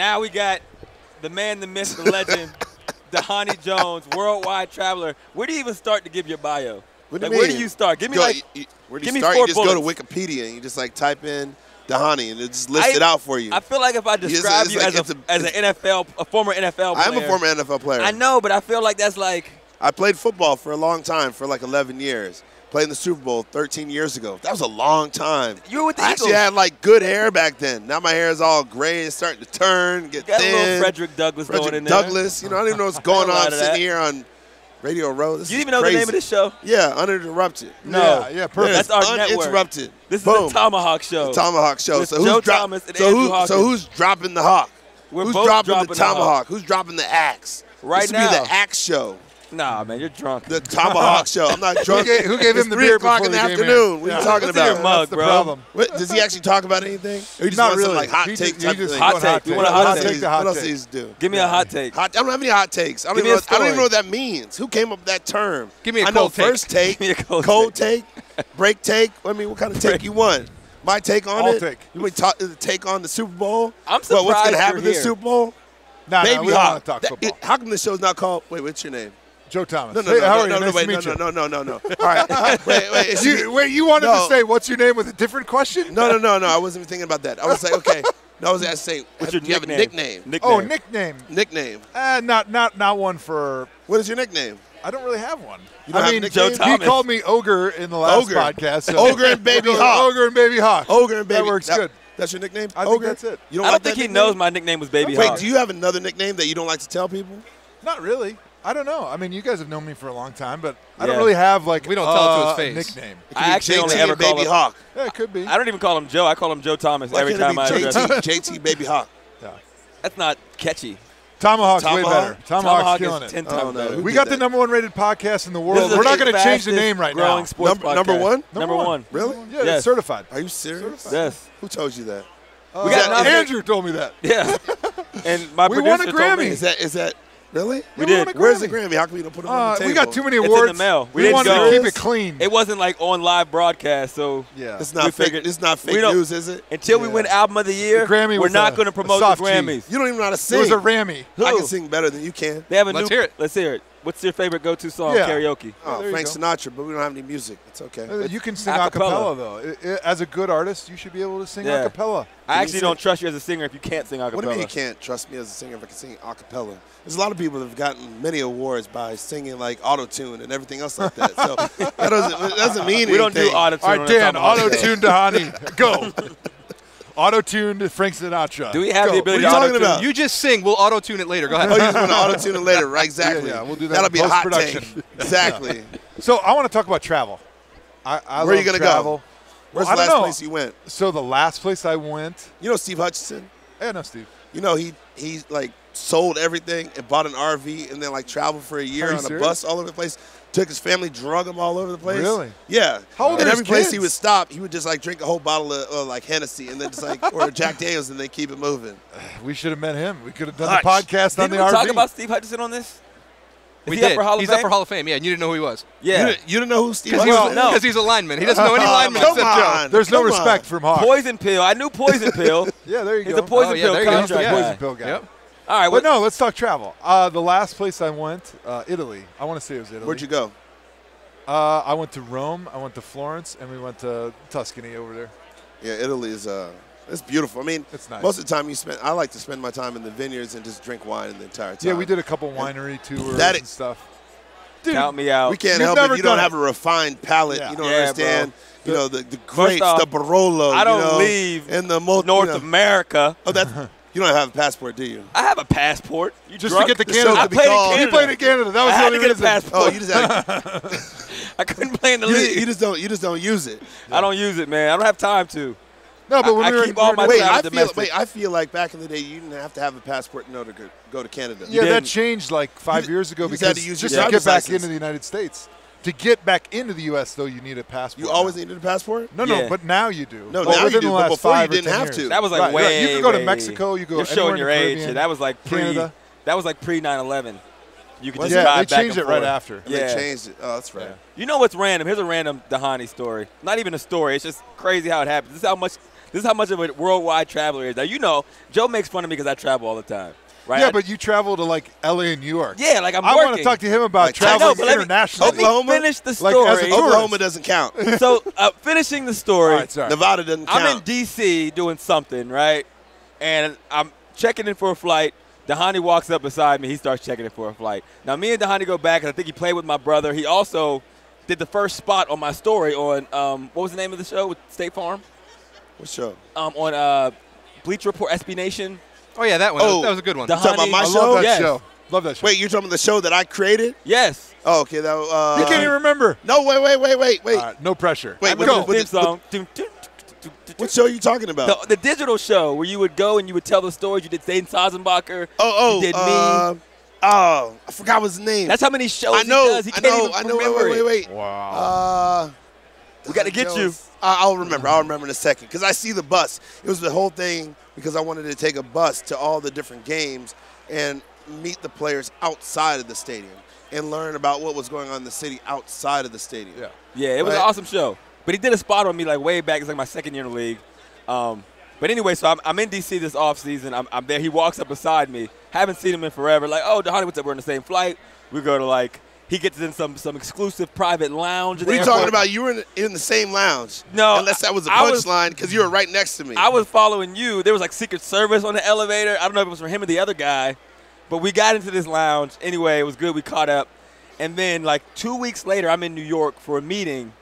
now we got the man, the myth, the legend, Dhani Jones, worldwide traveler. Where do you even start to give your bio? What do you Like, where mean? do you start? Give me where do you give me start? 4 You just go to bullets. Wikipedia and you just like type in Dhani and it just lists it out for you. I feel like if I describe you as a former NFL player. I'm a former NFL player. I know, but I feel like that's like. I played football for a long time, for like 11 years. Played in the Super Bowl 13 years ago. That was a long time. You were with the I Eagles. actually had like good hair back then. Now my hair is all gray. It's starting to turn, get got thin. a little Frederick Douglass going in there. Douglass. You know, I don't even know what's going on sitting here on Radio Row. This you is even know crazy. the name of this show? Yeah, Uninterrupted. No. Yeah, perfect. That's our network. Uninterrupted. This Boom. is the Tomahawk Show. The Tomahawk Show. With So Joe who's Thomas and Andrew Hawkins. So who's dropping the hawk? We're Who's both dropping dropping the the tomahawk? hawk. Who's dropping the axe? Right this now. This would be the axe show. Nah, man, you're drunk. The Tomahawk Show. I'm not drunk. Who gave him the It's 3 beer o'clock before in the the game afternoon. in? What are you talking What's in about? your mug, That's the bro? problem. What, does he actually talk about anything? Or he just Not wants some, really. like hot He take just- type he just thing? Hot take. We want a hot take. What else does he do? Give me a hot take. I don't have any hot takes. I don't Give even me a know story. what that means. Who came up with that term? Give me a I know cold take. first take, Give me a cold cold take, break take. I mean, what kind of take Break. you want? My take on I'll it? take. You want to take on the Super Bowl? I'm What's going surprised to happen you're this here. Super Bowl? No, Baby we don't Hawk. want to talk football. How come the show's not called? Wait, what's your name? Joe Thomas. No, Hey, how are you? no, Nice to wait, meet you. no. All right, wait. You wanted No. to say what's your name with a different question? No. I wasn't even thinking about that. I was like, okay. No, I was going to say, What's your do you have a nickname? nickname? Oh, nickname. Nickname. Not one for. What is your nickname? I don't really have one. You don't I have mean, a nickname? Joe Thomas. he called me Ogre in the last Ogre. podcast. So Ogre and Baby Hawk. Ogre and Baby Hawk. Ogre and Baby. That works good. That's your nickname? I think Ogre? that's it. You I don't like think that he nickname? knows my nickname was Baby Wait, Hawk. do you have another nickname that you don't like to tell people? Not really. I don't know. I mean, you guys have known me for a long time, but I Yeah. don't really have like We don't tell it to his a face. nickname. It could I be actually only JT ever and call Baby him- Hawk. Yeah, it could be. I don't even call him Joe. I call him Joe Thomas Why every can't it time be I address him. JT Baby Hawk. That's not catchy. Tomahawk's way Tomahawk? better. Tomahawk's killing is it. 10 times no. better. Who We did got the that? #1 rated podcast in the This world. is We're not the going to change the fastest name right growing now. sports Number podcast. one? Number one. Really? Yeah, Yes. it's certified. Are you serious? Yes. Who told you that? We got nothing. Andrew told me that. Yeah. And my We won producer a told me. Grammy. Is that really? We Yeah, did. won a Where's the Grammy. Grammy? How come you don't put it on the table? We got too many It's in awards. the mail. We We didn't wanted go. to keep it clean. It wasn't like on live broadcast, so Yeah. It's we not fake. figured- It's not we fake don't- news, is it? until we win Album of the Year, The Grammy we're was not a- going to a promote the soft G. Grammys. You don't even know how to It sing. was a Rammy. Who? I can sing better than you can. They have a Let's new. hear it. Let's hear it. What's your favorite go-to song Yeah. karaoke? Oh, there you Frank go. Sinatra, but we don't have any music. It's okay. You can sing A a cappella, cappella. though. As a good artist, you should be able to sing Yeah. a cappella. I you actually sing? don't trust you as a singer if you can't sing a What do you mean you cappella. can't trust me as a singer if I can sing a cappella? There's a lot of people that have gotten many awards by singing like auto-tune and everything else like that. So that doesn't mean anything. We don't do auto-tune. All on right, the Dan, Tomahawk Show. auto-tune Dhani. Go. Auto-tune Frank Sinatra. Do we have Go. the ability What to are you talking auto-tune? about? You just sing. We'll auto-tune it later. Go ahead. Oh, you just want to auto-tune it later, right? Exactly. Yeah, we'll do that That'll in be a hot post-production. take. Exactly. So I want to talk about travel. I Where are you love gonna go? travel. Where's Well, the I last don't know. place you went? So the last place I went, You know Steve Hutchinson? no, Steve. You know he like sold everything and bought an RV and then like traveled for a year Are you on a serious? bus all over the place. Took his family, drug him all over the place. Really? Yeah. How old and are every his place kids? he would stop, he would just like drink a whole bottle of like Hennessy and then just like or Jack Daniels and then keep it moving. We should have met him. We could have done Hutch. the podcast on Didn't the we RV. talk about Steve Hutchinson on this? Is We he up did. for Hall of He's Fame? up for Hall of Fame. Yeah, and you didn't know who he was. Yeah. You didn't know who Steve Because Hutchinson no. is? he's a lineman. He doesn't know any linemen Come except Joe. on. There's no Come respect on. from Hawk. Poison Pill. I knew Poison Pill. Yeah, there you He's go. a Poison Oh, yeah, Pill there you go. contract Yeah. guy. Poison pill guy. Yep. All right. But no, let's talk travel. The last place I went, Italy. I want to say it was Italy. Where'd you go? I went to Rome, I went to Florence, and we went to Tuscany over there. Yeah, Italy is it's beautiful. I mean, It's nice. most of the time I like to spend my time in the vineyards and just drink wine the entire time. Yeah, we did a couple winery tours that and stuff. Dude, Count me out. We can't You've help it. never You don't done have it. a refined palate. Yeah. You don't Yeah, understand. bro. You know the grapes, off, the Barolo. I don't you know, leave and the North you know. America. Oh, that's you don't have a passport, do you? I have a passport. You Just drunk? to get to The show Canada. could be I played in called- Canada. You played in Canada. That was I the had only to get a reason. passport. Oh, you just have, I couldn't play in the league. you just don't use it. I don't use it, man. I don't have time to. No, but when I we were keep all my Wait, travel I domestic. feel like back in the day you didn't have to have a passport in order to go to Canada. Yeah, that didn't. changed like 5 years ago you just because had to use your just to get driver's back license. into the United States. To get back into the U.S., though, you need a passport. You always now. needed a passport? No, Yeah. but now you do. No, Well, now you within do, the but last before you 5 or didn't 10 have years. to. That was like Right, way. You could go to way- Mexico. You go. You're showing your anywhere in the age. Caribbean, That was like pre. Canada. That was like pre 9/11. You could just Yeah, drive they back changed and it right forth. after. And Yeah. They changed it. Oh, that's right. Yeah. You know what's random? Here's a random Dhani story. Not even a story. It's just crazy how it happens. This is how much This is how much of a worldwide traveler he is. Now, you know, Joe makes fun of me because I travel all the time. Right? Yeah, but you travel to like L.A. and New York. Yeah, like I'm I working. want to talk to him about Like, traveling but let internationally. me finish the story. Like, as a tourist. Oklahoma doesn't count. So, finishing the story. All right, sorry. Nevada doesn't count. I'm in D.C. doing something, right? And I'm checking in for a flight. Dhani walks up beside me. He starts checking in for a flight. Now, me and Dhani go back, and I think he played with my brother. He also did the first spot on my story on, what was the name of the show with State Farm? What show? On Bleacher Report, SB Nation. Oh, yeah, that one. Oh, That was a good one. the- You talking about my I I show? love that Yes. show. Love that show. Wait, you're talking about the show that I created? Yes. Oh, okay. That. You can't even remember. No, wait. All right, no pressure. Wait, I what- remember what- the theme what- song. What show are you talking about? The digital show where you would go and you would tell the stories. You did Zane Sazenbacher. Oh, You did me. Oh, I forgot his name. That's how many shows I know. he does. He can't even I know. remember it. Wait. Wow. We got to get you. I'll remember. I'll remember in a second because I see the bus. It was the whole thing because I wanted to take a bus to all the different games and meet the players outside of the stadium and learn about what was going on in the city outside of the stadium. Yeah. Yeah, it was an Right. awesome show. But he did a spot on me like way back. It's like my second year in the league. But anyway, so I'm in D.C. this offseason. I'm there. He walks up beside me. Haven't seen him in forever. Like, oh, Dhani, what's up? We're on the same flight. We go to like, he gets in some exclusive private lounge. What are you talking about? You were in the same lounge. No, Unless that was a I was- punchline because you were right next to me. I was following you. There was like Secret Service on the elevator. I don't know if it was for him or the other guy. But we got into this lounge. Anyway, it was good. We caught up. And then like 2 weeks later, I'm in New York for a meeting.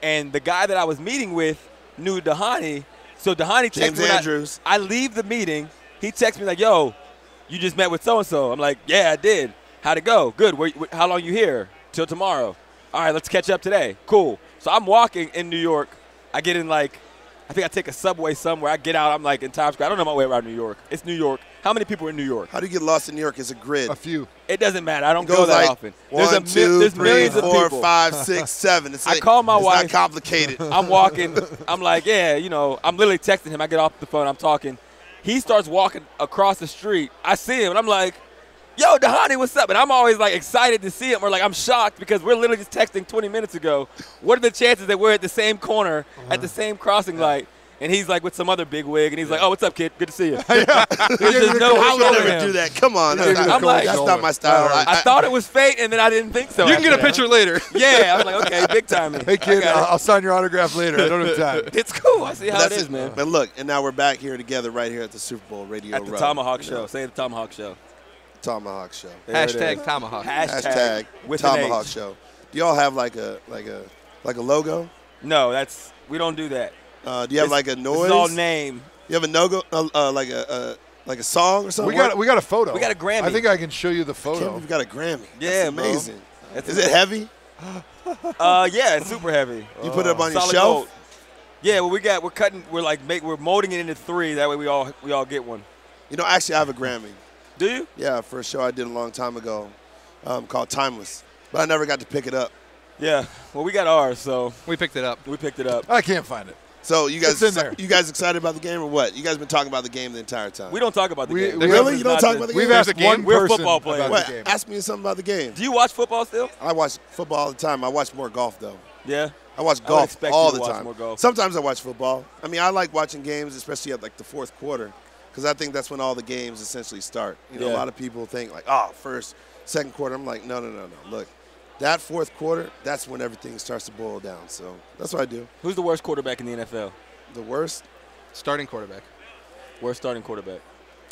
And the guy that I was meeting with knew Dhani. So Dhani texts James me when Andrews. I leave the meeting. He texts me like, yo, you just met with so-and-so. I'm like, yeah, I did. How'd it go? Good. How long you here? Till tomorrow. All right, let's catch up today. Cool. So I'm walking in New York. I get in like, I think I take a subway somewhere. I get out. I'm like in Times Square. I don't know my way around New York. It's New York. How many people are in New York? How do you get lost in New York? It's a grid. A few. It doesn't matter. I don't It go goes that like often. 1, 2, there's 3, millions of 4, people. 5, 6, 7. It's I like, call my it's wife. not complicated. I'm walking. I'm like, yeah, you know, I'm literally texting him. I get off the phone. I'm talking. He starts walking across the street. I see him, and I'm like, yo, Dhani, what's up? And I'm always, like, excited to see him. Or, like, I'm shocked because we're literally just texting 20 minits ago. What are the chances that we're at the same corner at the same crossing light? And he's, like, with some other big wig, and he's like, oh, what's up, kid? Good to see you. There's just no I way would over never him. do that. Come on. That's, I'm not, like- that's not my style. I thought it was fate, and then I didn't think so. You can get a after that. picture later. Yeah, I was like, okay, big timing. Hey, kid, I got it. I'll sign your autograph later. I don't have time. It's cool. I see how it that's is, man. But look, and now we're back here together right here at the Super Bowl Radio At the Row. Tomahawk You know, Show. Say the Tomahawk Show. Tomahawk Show. There it Hashtag is. Tomahawk. Hashtag with an Tomahawk H. Show. Do y'all have like a logo? No, we don't do that. Do you have like a This noise? is all name. You have a logo, like a song or something? We got a photo. We got a Grammy. I think I can show you the I can't photo. believe you got a Grammy. Yeah, That's bro. amazing. That's Is it heavy? Yeah, it's super heavy. You put it up on your Solid shelf? gold. Yeah, well, we're molding it into 3. That way we all get one. You know, actually, I have a Grammy. Do you? Yeah, for a show I did a long time ago called Timeless. But I never got to pick it up. Yeah. Well, we got ours, so We picked it up. we picked it up. I can't find it. So you guys, It's in there. you guys excited about the game or what? You guys been talking about the game the entire time. We don't talk about the We- game. we- Really? It's You don't not talk the- about the We've game? asked one We're person football players. about What? the game. Ask me something about the game. Do you watch football still? I watch football all the time. I watch more golf though. Yeah. I watch I would golf expect all you to the watch time. more golf. Sometimes I watch football. I mean, I like watching games, especially at like the fourth quarter, because I think that's when all the games essentially start. You know, Yeah. a lot of people think like, oh, first, second quarter. I'm like, no. Look, that fourth quarter, that's when everything starts to boil down. So that's what I do. Who's the worst quarterback in the NFL? The worst, Starting quarterback. Worst starting quarterback.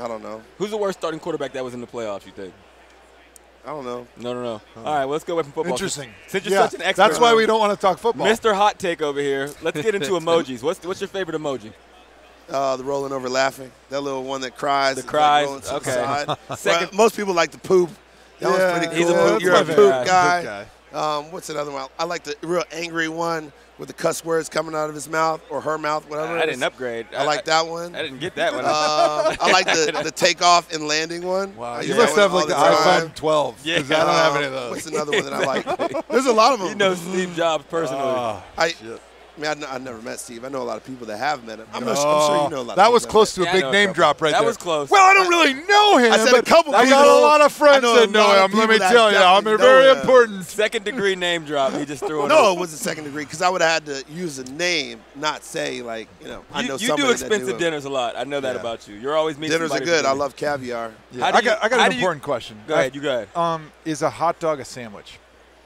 I don't know. Who's the worst starting quarterback that was in the playoffs, you think? I don't know. No. All right, well, let's go away from football. Interesting. Since you're Yeah, such an expert. that's why we don't want to talk football. Mr. Hot Take over here. Let's get into emojis. What's your favorite emoji? The rolling over laughing. That little one that cries. The it's cries, Like rolling to okay. the side. Second- Well, most people like the poop. That Yeah, one's pretty he's cool. a poop- You're a that's my poop favorite guy. guy. What's another one? I like the real angry one with the cuss words coming out of his mouth or her mouth, whatever. I it didn't is. upgrade. I like that one. I didn't get that one. I like the takeoff and landing one. Wow, I you use must that have one like the all time. iPhone 12. Yeah. 'Cause I don't have any of those. What's another one that I like? There's a lot of them. You know Steve Jobs personally. Oh, I, shit. I mean, I never met Steve. I know a lot of people that have met him. I'm sure you know a lot of people. That was close to a Yeah, I big know a name couple. drop right That there. was close. Well, I don't really know him. I said a but couple I got people. a lot of friends I know that a know lot of him. Let me people that tell you, I'm definitely very know him. important. Second-degree name drop. He just threw it. No, it was a second degree because I would have had to use a name, not say like, I know You somebody do that expensive knew him. dinners a lot. I know that Yeah. about you. You're always meeting Dinners are somebody good. for I dinner. love caviar. Yeah. How do I got how an do you- important question. Go ahead. You go ahead. Is a hot dog a sandwich?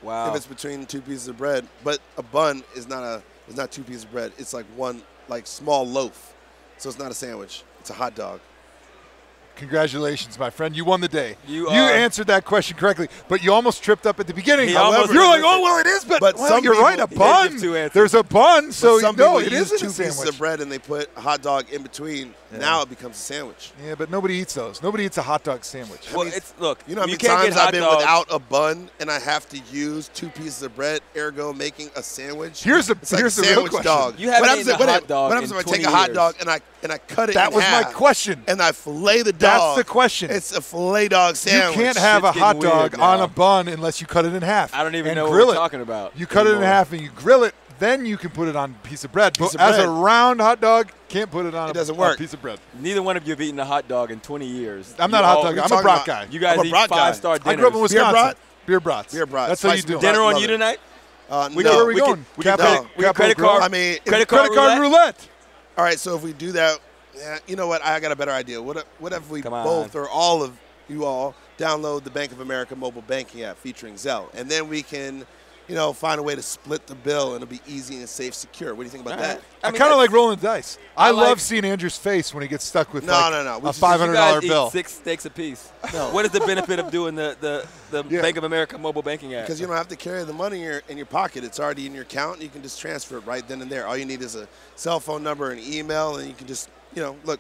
Wow. If it's between two pieces of bread, but a bun is not two pieces of bread. It's like one small loaf, so it's not a sandwich. It's a hot dog. Congratulations, my friend. You won the day. You answered that question correctly, but you almost tripped up at the beginning. He almost You're like, tripped. oh, well, it is, but well, some you're people- right, a He did bun. give two answers. There's a bun, so But some no, people it use isn't two a pieces sandwich. of bread and they put a hot dog in between. Now it becomes a sandwich. Yeah, but nobody eats those. Nobody eats a hot dog sandwich. Well, it's look. You know how you many can't times get hot I've been dogs. without a bun and I have to use two pieces of bread, ergo making a sandwich? Here's the It's like here's a the real sandwich question. dog. You haven't What happens eaten a hot dog What happens in if I take 20 a hot years. dog and I cut it That in was my half question. and I fillet the That's dog? the question. It's a fillet dog sandwich. You can't have a Shit's hot getting dog weird on now. a bun unless you cut it in half. I don't even and know what grill we're it. talking about. You cut it in anymore. half and you grill it, then you can put it on a piece of bread. Piece But of as a bread. round hot dog, can't put it on It doesn't a work. piece of bread. Neither one of you have eaten a hot dog in 20 years. I'm not You a hot all- dog. we I'm a talking brat about- guy. You guys I'm a eat brat guy. five-star I dinners. grew up in Beer Wisconsin. brat? Beer brats. Beer brats. That's how you Spicy do it. brat. Dinner on Love you it. tonight? No. Where are we We going? can- we can Capo- credit- we can Capo credit Grill? card- I mean, Credit Credit card roulette. all right, so if we do that, yeah, you know what? I got a better idea. What if we Come on. both or all of you all download the Bank of America mobile banking app featuring Zelle, and then we can, find a way to split the bill, and it'll be easy and safe, secure. What do you think about All right. that? I mean, kind of that's- like rolling the dice. I I like- love seeing Andrew's face when he gets stuck with No. a We just- $500 You bill. guys eat 6 steaks apiece. What is the benefit of doing the Yeah. Bank of America mobile banking app? Because you don't have to carry the money in your pocket. It's already in your account, and you can just transfer it right then and there. All you need is a cell phone number and email, and you can just,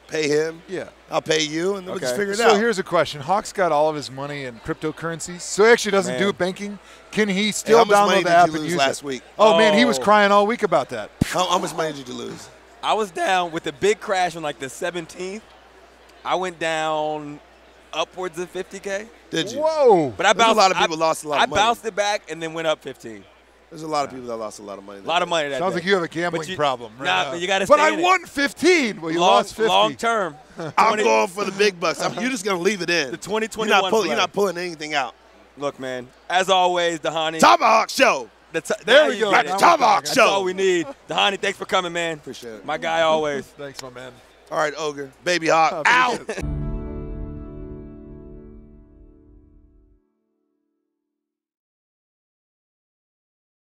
pay him. Yeah. I'll pay you, and then we'll just Okay. figure it So out. here's a question. Hawk's got all of his money in cryptocurrencies, so he actually doesn't Man. do banking. Can he Hey, still how much money download the did app you and lose use last it? week? Oh, man, he was Oh. crying all week about that. How much money did you lose? I was down with the big crash on like the 17th. I went down upwards of 50K. Did you? Whoa. But I There's bounced. a lot of people lost a lot I of money. bounced it back and then went up 15. There's a lot of people that lost a lot of money. A lot of money that Sounds day. like you have a gambling But you- problem right nah, now. but you gotta But stay I in it. won 15. Well, you long, lost 50. long term. I'm going for the big bucks. You're just going to leave it in. The 2021 You're not pulling anything out. Look, man. As always, Dhani. Tomahawk Show. There There now we you go. get Got it. the Tomahawk That's Show. all we need. Dhani, thanks for coming, man. Appreciate it. My guy always. Thanks, my man. All right, Ogre. Baby Hawk. Out.